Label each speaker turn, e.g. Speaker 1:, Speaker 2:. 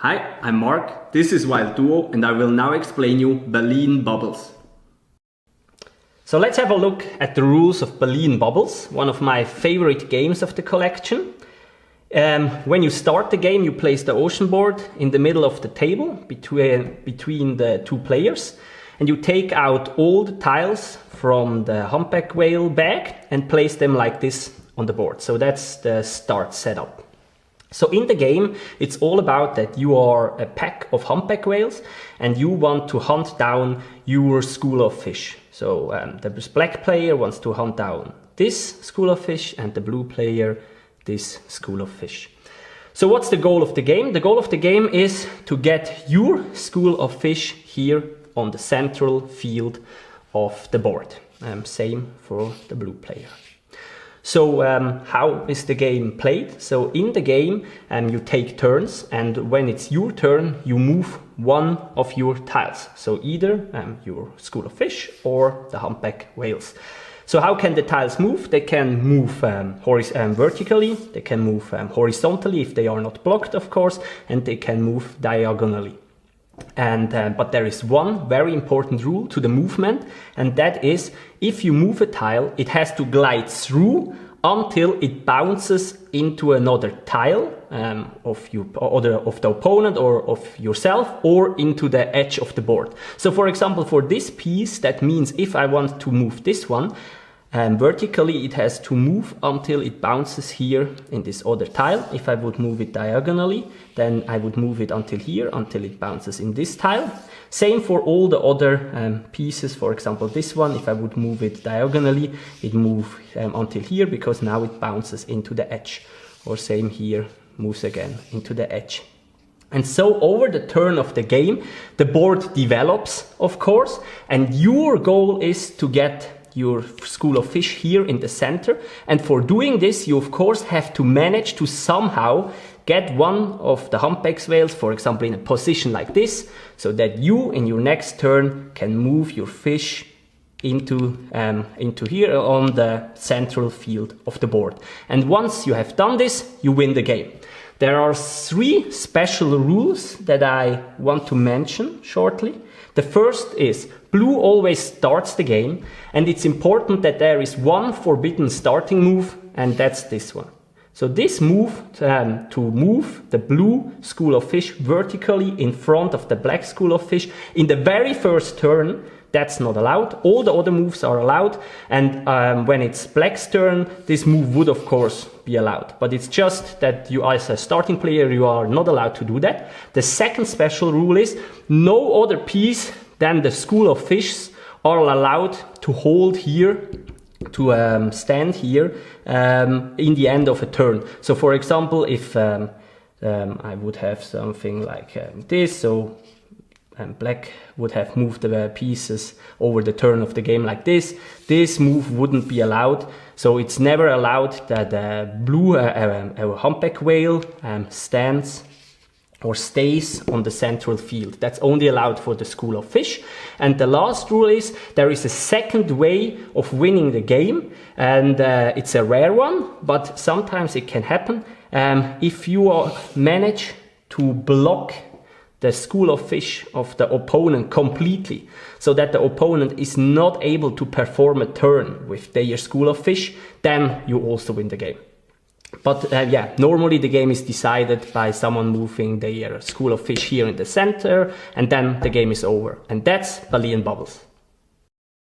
Speaker 1: Hi, I'm Mark, this is Wild Duo, and I will now explain you Baleen bubbles. So let's have a look at the rules of Baleen bubbles, one of my favorite games of the collection. When you start the game, you place the ocean board in the middle of the table between the two players, and you take out all the tiles from the humpback whale bag and place them like this on the board. So that's the start setup. So in the game, it's all about that you are a pack of humpback whales and you want to hunt down your school of fish. So the black player wants to hunt down this school of fish and the blue player this school of fish. So what's the goal of the game? The goal of the game is to get your school of fish here on the central field of the board. Same for the blue player. So how is the game played? So in the game you take turns, and when it's your turn you move one of your tiles. So either your school of fish or the humpback whales. So how can the tiles move? They can move vertically, they can move horizontally if they are not blocked, of course, and they can move diagonally. And but there is one very important rule to the movement, and that is if you move a tile, it has to glide through until it bounces into another tile of the opponent or of yourself, or into the edge of the board. So for example, for this piece, that means if I want to move this one vertically, it has to move until it bounces here in this other tile. If I would move it diagonally, then I would move it until here, until it bounces in this tile. Same for all the other pieces. For example, this one, if I would move it diagonally, it moves until here, because now it bounces into the edge. Or same here, moves again into the edge. And so over the turn of the game, the board develops, of course, and your goal is to get your school of fish here in the center. And for doing this, you of course have to manage to somehow get one of the humpback whales, for example, in a position like this, so that you in your next turn can move your fish into here on the central field of the board. And once you have done this, you win the game. There are 3 special rules that I want to mention shortly. The first is blue always starts the game, and it's important that there is one forbidden starting move, and that's this one. So this move, to move the blue school of fish vertically in front of the black school of fish in the very first turn, that's not allowed. All the other moves are allowed, and when it's black's turn, this move would of course be allowed. But it's just that you, as a starting player, you are not allowed to do that. The second special rule is no other piece than the school of fish are allowed to hold here, to stand here in the end of a turn. So for example, if I would have something like this, so black would have moved the pieces over the turn of the game like this, this move wouldn't be allowed. So it's never allowed that a blue a humpback whale stands or stays on the central field. That's only allowed for the school of fish. And the last rule is there is a second way of winning the game, and it's a rare one, but sometimes it can happen. If you manage to block the school of fish of the opponent completely, so that the opponent is not able to perform a turn with their school of fish, then you also win the game. But yeah, normally the game is decided by someone moving their school of fish here in the center, and then the game is over. And that's Baleen bubbles.